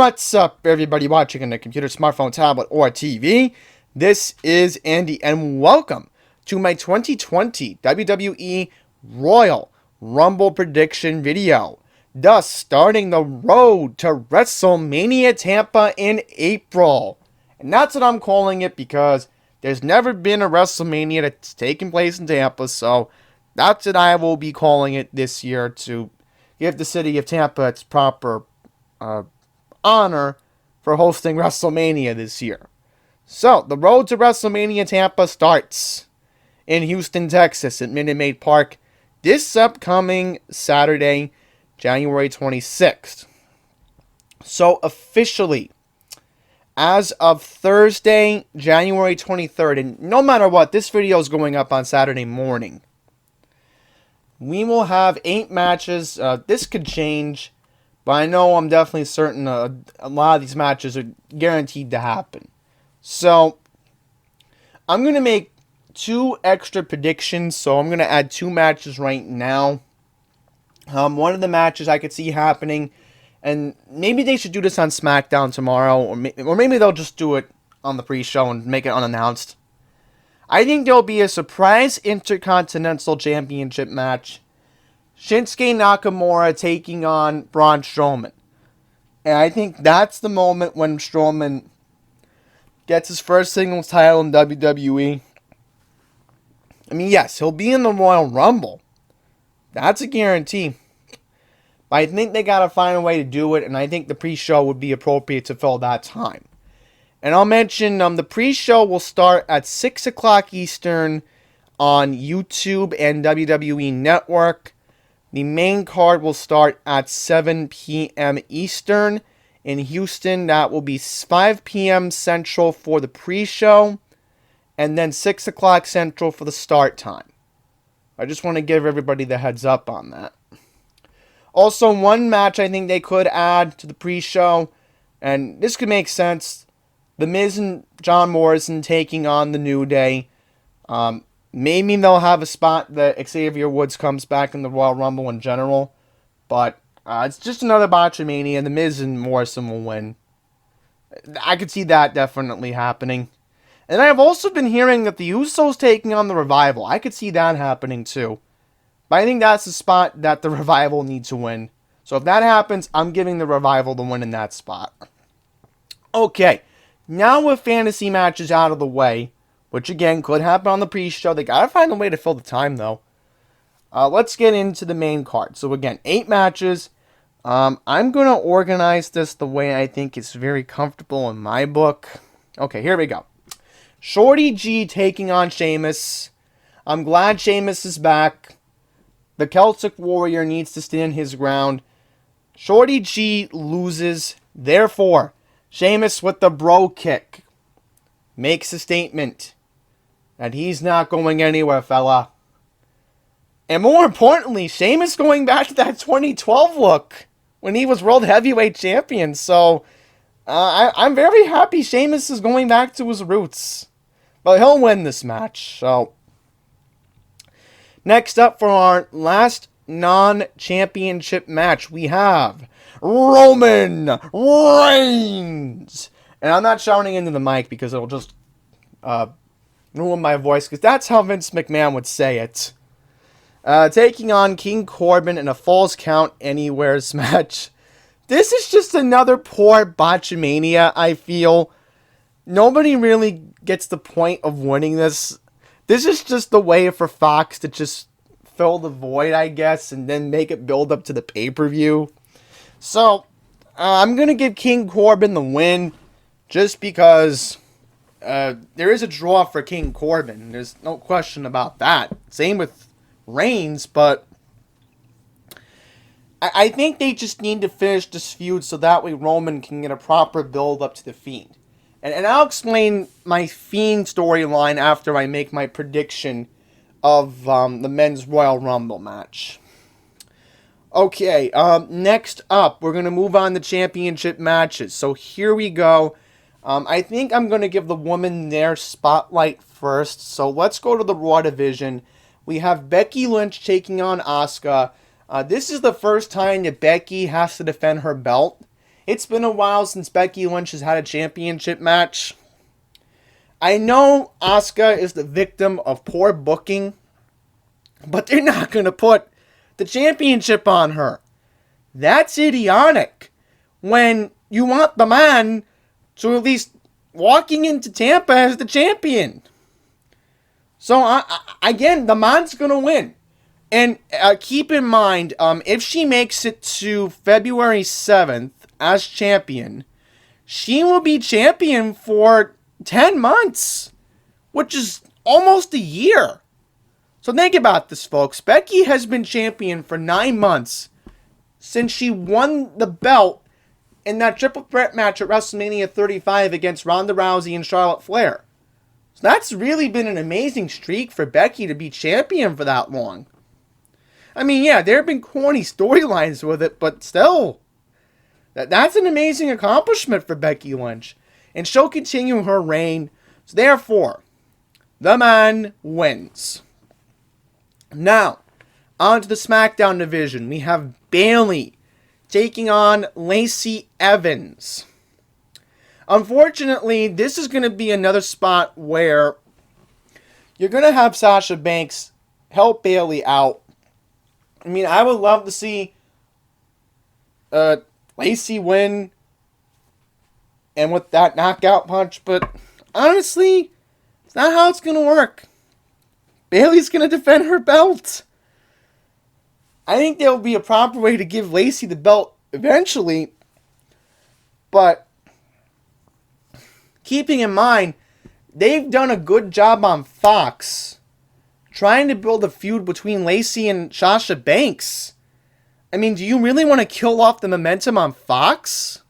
What's up, everybody watching on a computer, smartphone, tablet, or TV? This is Andy, and welcome to my 2020 WWE Royal Rumble prediction video, thus starting the road to Wrestlemania Tampa in April. And that's what I'm calling it because there's never been a WrestleMania that's taken place in Tampa, so that's what I will be calling it this year to give the city of Tampa its proper honor for hosting WrestleMania this year. So, the road to WrestleMania Tampa starts in Houston, Texas at Minute Maid Park this upcoming Saturday, January 26th. So, officially, as of Thursday, January 23rd, and no matter what, this video is going up on Saturday morning, we will have 8 matches. This could change, but I know I'm definitely certain a lot of these matches are guaranteed to happen. So, I'm going to make 2 extra predictions. So, I'm going to add 2 matches right now. One of the matches I could see happening, and maybe they should do this on SmackDown tomorrow, or maybe they'll just do it on the pre-show and make it unannounced. I think there'll be a surprise Intercontinental Championship match. Shinsuke Nakamura taking on Braun Strowman. And I think that's the moment when Strowman gets his first singles title in WWE. I mean, yes, he'll be in the Royal Rumble. That's a guarantee. But I think they gotta find a way to do it, and I think the pre-show would be appropriate to fill that time. And I'll mention the pre-show will start at 6 o'clock Eastern on YouTube and WWE Network. The main card will start at 7 p.m. Eastern. In Houston, that will be 5 p.m. Central for the pre-show, and then 6 o'clock Central for the start time. I just want to give everybody the heads up on that. Also, one match I think they could add to the pre-show, and this could make sense, The Miz and John Morrison taking on the New Day. Maybe they'll have a spot that Xavier Woods comes back in the Royal Rumble in general. But it's just another botchamania, and The Miz and Morrison will win. I could see that definitely happening. And I've also been hearing that the Usos taking on the Revival. I could see that happening too. But I think that's the spot that the Revival need to win. So if that happens, I'm giving the Revival the win in that spot. Okay, now with fantasy matches out of the way, which again could happen on the pre-show. They gotta find a way to fill the time though. Let's get into the main card. So again, 8 matches. I'm gonna organize this the way I think is very comfortable in my book. Okay, here we go. Shorty G taking on Sheamus. I'm glad Sheamus is back. The Celtic Warrior needs to stand his ground. Shorty G loses. Therefore, Sheamus with the bro kick makes a statement that he's not going anywhere, fella. And more importantly, Sheamus going back to that 2012 look when he was World Heavyweight Champion. So, I'm very happy Sheamus is going back to his roots. But he'll win this match. So, next up for our last non-championship match, we have Roman Reigns. And I'm not shouting into the mic because it'll just ruin my voice, because that's how Vince McMahon would say it. Taking on King Corbin in a Falls Count Anywheres match. This is just another poor botchamania, I feel. Nobody really gets the point of winning this. This is just the way for Fox to just fill the void, I guess, and then make it build up to the pay-per-view. So, I'm going to give King Corbin the win just because there is a draw for King Corbin. There's no question about that. Same with Reigns, but I think they just need to finish this feud so that way Roman can get a proper build-up to the Fiend. And I'll explain my Fiend storyline after I make my prediction of the Men's Royal Rumble match. Okay, next up, we're going to move on to championship matches. So here we go. I think I'm going to give the woman their spotlight first. So let's go to the Raw division. We have Becky Lynch taking on Asuka. This is the first time that Becky has to defend her belt. It's been a while since Becky Lynch has had a championship match. I know Asuka is the victim of poor booking, but they're not going to put the championship on her. That's idiotic. When you want the man to at least walking into Tampa as the champion. So, again, the man's going to win. And keep in mind, if she makes it to February 7th as champion, she will be champion for 10 months, which is almost a year. So think about this, folks. Becky has been champion for 9 months since she won the belt in that triple threat match at WrestleMania 35 against Ronda Rousey and Charlotte Flair. So that's really been an amazing streak for Becky to be champion for that long. I mean, yeah, there have been corny storylines with it, but still, that's an amazing accomplishment for Becky Lynch. And she'll continue her reign. So therefore, the man wins. Now, on to the SmackDown division. We have Bayley taking on Lacey Evans. Unfortunately, this is going to be another spot where you're going to have Sasha Banks help Bayley out. I mean, I would love to see Lacey win and with that knockout punch, but honestly, it's not how it's going to work. Bayley's going to defend her belt. I think there will be a proper way to give Lacey the belt eventually, but keeping in mind, they've done a good job on Fox trying to build a feud between Lacey and Sasha Banks. I mean, do you really want to kill off the momentum on Fox?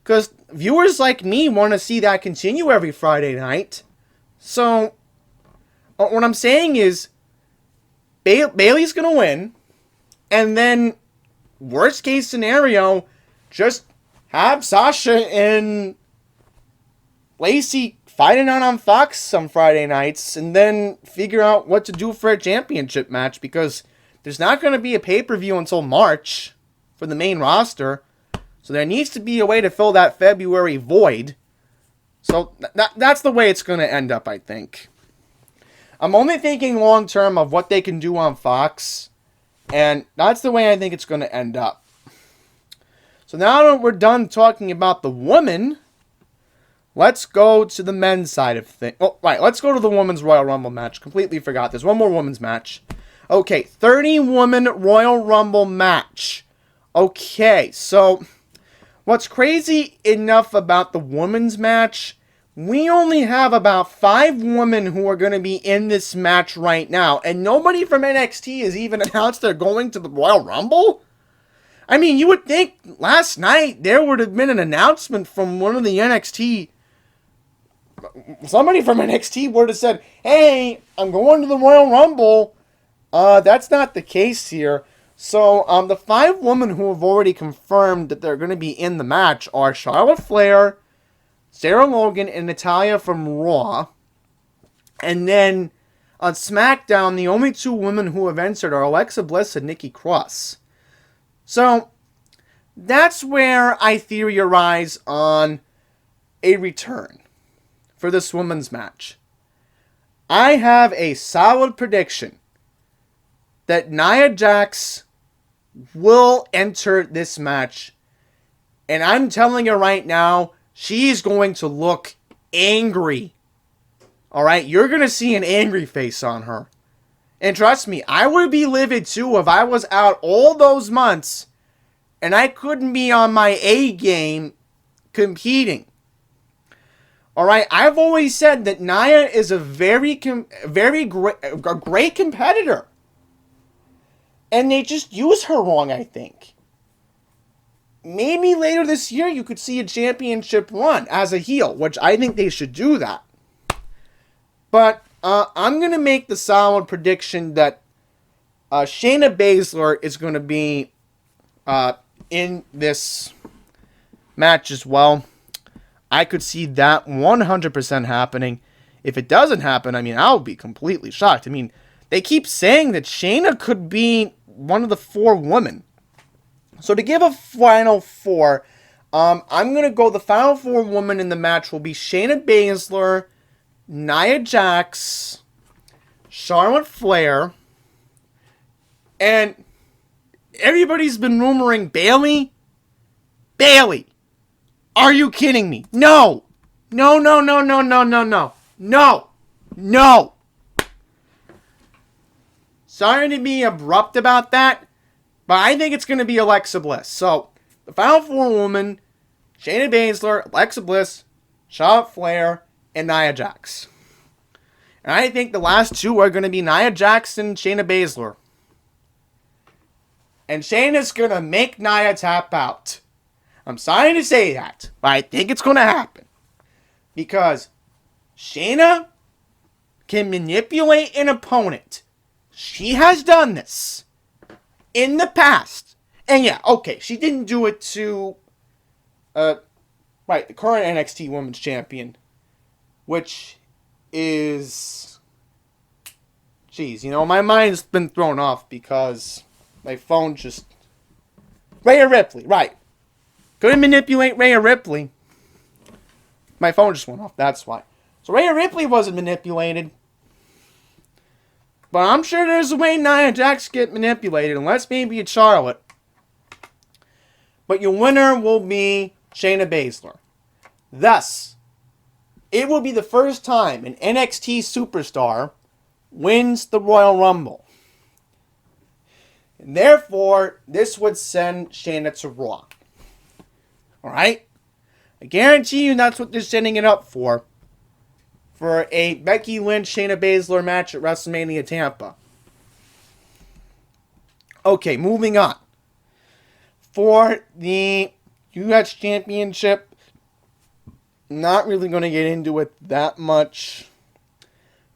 Because viewers like me want to see that continue every Friday night. So, what I'm saying is, Bayley's going to win. And then, worst case scenario, just have Sasha and Lacey fighting out on Fox some Friday nights. And then figure out what to do for a championship match. Because there's not going to be a pay-per-view until March for the main roster. So there needs to be a way to fill that February void. So that's the way it's going to end up, I think. I'm only thinking long-term of what they can do on Fox. And that's the way I think it's going to end up. So now that we're done talking about the women, let's go to the men's side of things. Oh, right, let's go to the Women's Royal Rumble match. Completely forgot. There's one more women's match. Okay, 30-woman Royal Rumble match. Okay, so what's crazy enough about the women's match, we only have about 5 women who are going to be in this match right now. And nobody from NXT has even announced they're going to the Royal Rumble? I mean, you would think last night there would have been an announcement from one of the NXT. Somebody from NXT would have said, hey, I'm going to the Royal Rumble. That's not the case here. So, the 5 women who have already confirmed that they're going to be in the match are Charlotte Flair, Sarah Logan, and Natalya from Raw. And then on SmackDown, the only 2 women who have entered are Alexa Bliss and Nikki Cross. So, that's where I theorize on a return for this women's match. I have a solid prediction that Nia Jax will enter this match. And I'm telling you right now, she's going to look angry. Alright, you're going to see an angry face on her. And trust me, I would be livid too if I was out all those months and I couldn't be on my A game competing. Alright, I've always said that Nia is a very great competitor. And they just use her wrong, I think. Maybe later this year you could see a championship run as a heel, which I think they should do that. But I'm going to make the solid prediction that Shayna Baszler is going to be in this match as well. I could see that 100% happening. If it doesn't happen, I mean, I'll be completely shocked. I mean, they keep saying that Shayna could be one of the 4 women. So to give a final 4, I'm going to go the final four women in the match will be Shayna Baszler, Nia Jax, Charlotte Flair, and everybody's been rumoring Bayley. Bayley. Are you kidding me? No. No, no, no, no, no, no, no. No. No. Sorry to be abrupt about that, but I think it's going to be Alexa Bliss. So, the final four women, Shayna Baszler, Alexa Bliss, Charlotte Flair, and Nia Jax. And I think the last two are going to be Nia Jax and Shayna Baszler. And Shayna's going to make Nia tap out. I'm sorry to say that, but I think it's going to happen. Because Shayna can manipulate an opponent. She has done this in the past. And yeah, okay, she didn't do it to, the current NXT Women's Champion, which is, jeez, my mind's been thrown off because my phone just, Rhea Ripley, right. Couldn't manipulate Rhea Ripley. My phone just went off, that's why. So Rhea Ripley wasn't manipulated. But I'm sure there's a way Nia Jax get manipulated, unless maybe it's Charlotte. But your winner will be Shayna Baszler. Thus, it will be the first time an NXT superstar wins the Royal Rumble. And therefore, this would send Shayna to Raw. Alright? I guarantee you that's what they're setting it up for. For a Becky Lynch, Shayna Baszler match at WrestleMania Tampa. Okay, moving on. For the U.S. Championship, not really going to get into it that much.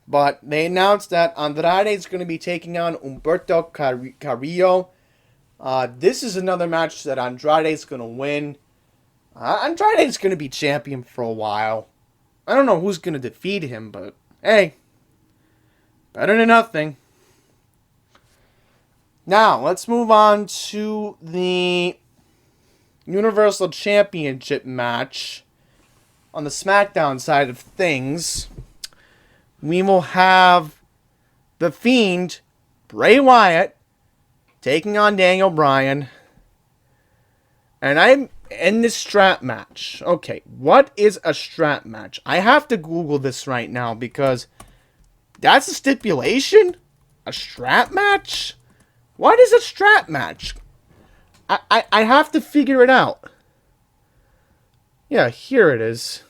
But they announced that Andrade is going to be taking on Humberto Carrillo. This is another match that Andrade is going to win. Andrade is going to be champion for a while. I don't know who's going to defeat him, but hey, better than nothing. Now, let's move on to the Universal Championship match. On the SmackDown side of things, we will have The Fiend, Bray Wyatt, taking on Daniel Bryan. And I'm in this strap match. Okay, what is a strap match? I have to Google this right now because that's a stipulation? A strap match? What is a strap match? I have to figure it out. Yeah, here it is.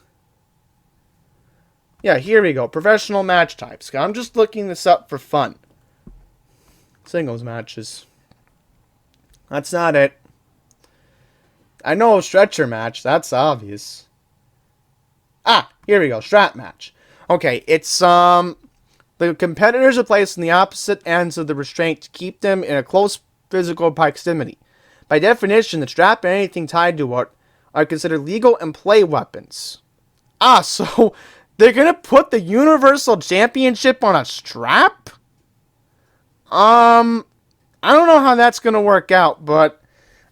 Yeah, here we go. Professional match types. I'm just looking this up for fun. Singles matches. That's not it. I know a stretcher match. That's obvious. Here we go. Strap match. Okay, it's, the competitors are placed on the opposite ends of the restraint to keep them in a close physical proximity. By definition, the strap and anything tied to it are considered legal and play weapons. So they're going to put the Universal Championship on a strap? I don't know how that's going to work out, but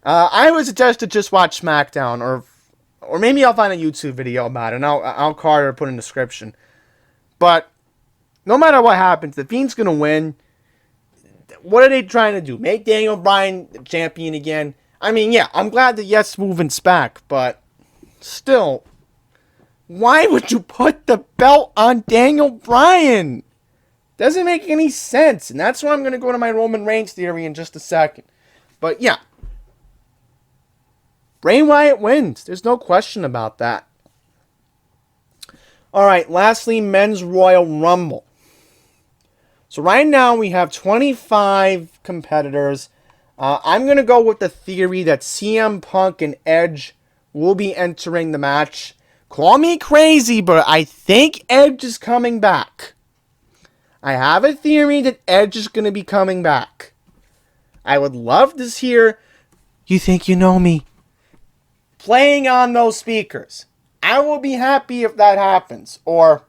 I would suggest to just watch SmackDown, or maybe I'll find a YouTube video about it, and I'll card or put in the description. But no matter what happens, the Fiend's going to win. What are they trying to do? Make Daniel Bryan champion again? I mean, yeah, I'm glad that Yes Movement's back, but still, why would you put the belt on Daniel Bryan? Doesn't make any sense, and that's why I'm going to go to my Roman Reigns theory in just a second. But yeah, Bray Wyatt wins. There's no question about that. Alright, lastly, Men's Royal Rumble. So right now we have 25 competitors. I'm going to go with the theory that CM Punk and Edge will be entering the match. Call me crazy, but I think Edge is coming back. I have a theory that Edge is going to be coming back. I would love to hear "You Think You Know Me" playing on those speakers. I will be happy if that happens. Or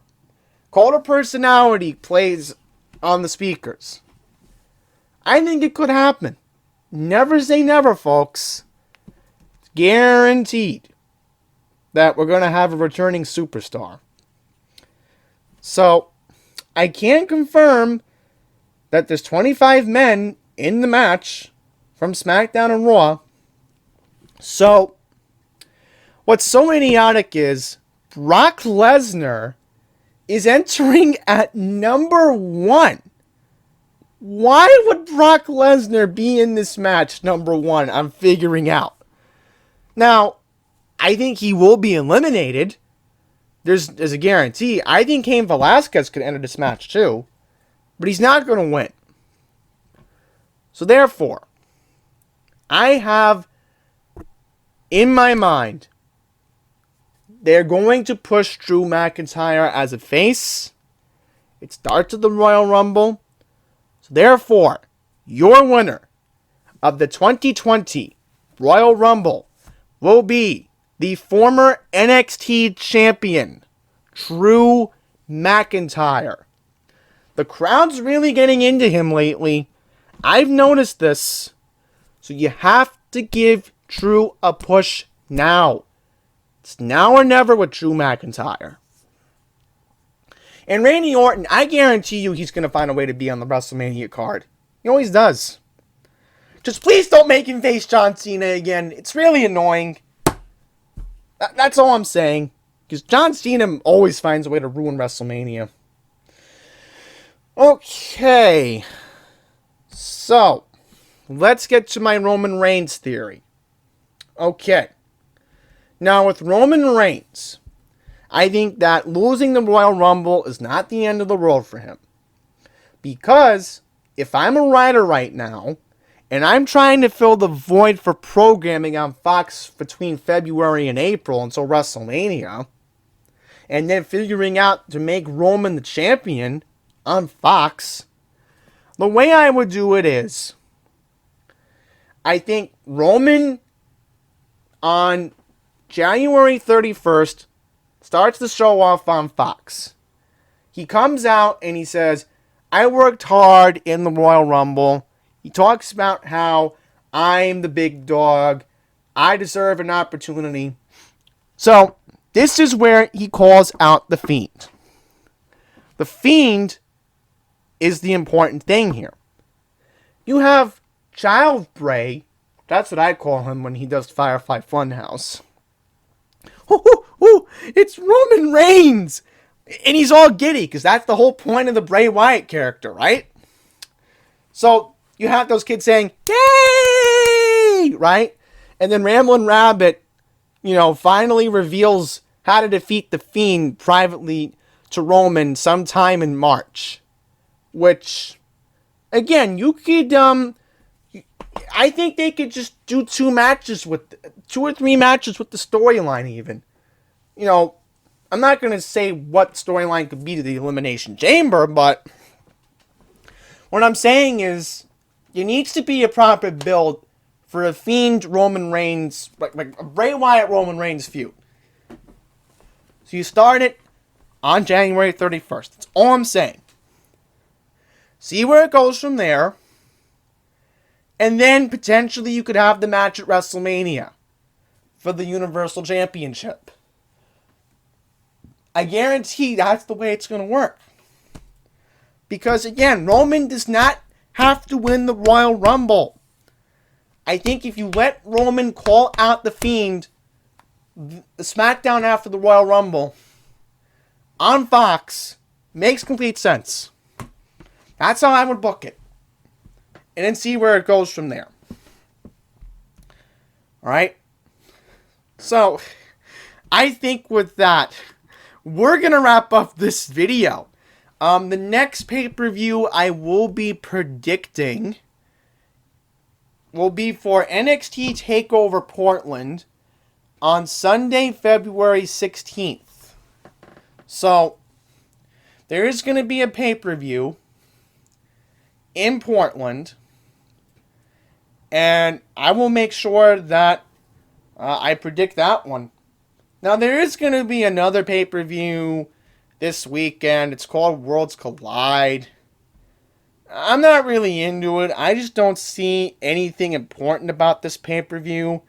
Cult of Personality plays on the speakers. I think it could happen. Never say never, folks. Guaranteed. that we're going to have a returning superstar. So, I can confirm that there's 25 men in the match from SmackDown and Raw. So, what's so idiotic is Brock Lesnar is entering at number 1. Why would Brock Lesnar be in this match number 1? I'm figuring out. Now, I think he will be eliminated. There's a guarantee. I think Cain Velasquez could enter this match too. But he's not going to win. So therefore, I have in my mind, they're going to push Drew McIntyre as a face. It starts at the Royal Rumble. So therefore, your winner of the 2020 Royal Rumble will be the former NXT champion, Drew McIntyre. The crowd's really getting into him lately. I've noticed this. So you have to give Drew a push now. It's now or never with Drew McIntyre. And Randy Orton, I guarantee you he's going to find a way to be on the WrestleMania card. He always does. Just please don't make him face John Cena again. It's really annoying. That's all I'm saying. Because John Cena always finds a way to ruin WrestleMania. Okay. So, let's get to my Roman Reigns theory. Okay. Now, with Roman Reigns, I think that losing the Royal Rumble is not the end of the world for him. Because if I'm a writer right now, and I'm trying to fill the void for programming on Fox between February and April until WrestleMania, and then figuring out to make Roman the champion on Fox, the way I would do it is, I think Roman on January 31st starts the show off on Fox. He comes out and he says, I worked hard in the Royal Rumble. He talks about how I'm the big dog. I deserve an opportunity. So, this is where he calls out The Fiend. The Fiend is the important thing here. You have Child Bray. That's what I call him when he does Firefly Funhouse. It's Roman Reigns! And he's all giddy, because that's the whole point of the Bray Wyatt character, right? So, you have those kids saying, yay! Right? And then Ramblin' Rabbit, finally reveals how to defeat The Fiend privately to Roman sometime in March. Which, again, you could, I think they could just do 2 or 3 matches with the storyline even. I'm not going to say what storyline could be to the Elimination Chamber, but what I'm saying is, there needs to be a proper build for a Fiend Roman Reigns, like a Bray Wyatt Roman Reigns feud. So you start it on January 31st. That's all I'm saying. See where it goes from there. And then potentially you could have the match at WrestleMania for the Universal Championship. I guarantee that's the way it's going to work. Because again, Roman does not have to win the Royal Rumble. I think if you let Roman call out The Fiend, the SmackDown after the Royal Rumble, on Fox, makes complete sense. That's how I would book it. And then see where it goes from there. Alright? So, I think with that, we're going to wrap up this video. The next pay-per-view I will be predicting will be for NXT TakeOver Portland on Sunday, February 16th. So, there is going to be a pay-per-view in Portland, and I will make sure that I predict that one. Now, there is going to be another pay-per-view this weekend. It's called Worlds Collide. I'm not really into it. I just don't see anything important about this pay-per-view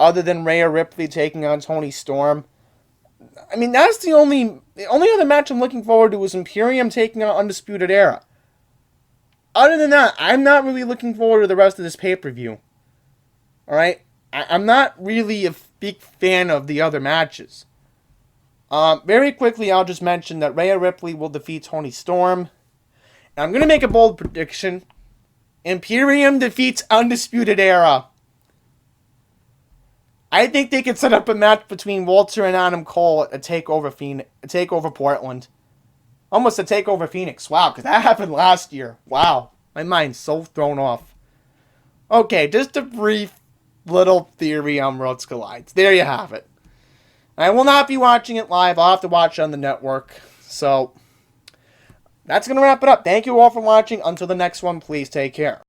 other than Rhea Ripley taking on Toni Storm. I mean, that's the only other match I'm looking forward to is Imperium taking on Undisputed Era. Other than that, I'm not really looking forward to the rest of this pay-per-view. Alright? I'm not really a big fan of the other matches. Very quickly, I'll just mention that Rhea Ripley will defeat Toni Storm. And I'm going to make a bold prediction. Imperium defeats Undisputed Era. I think they could set up a match between Walter and Adam Cole at a TakeOver Portland. Almost a TakeOver Phoenix. Wow, because that happened last year. Wow, my mind's so thrown off. Okay, just a brief little theory on Worlds Collide. There you have it. I will not be watching it live. I'll have to watch it on the network. So, that's going to wrap it up. Thank you all for watching. Until the next one, please take care.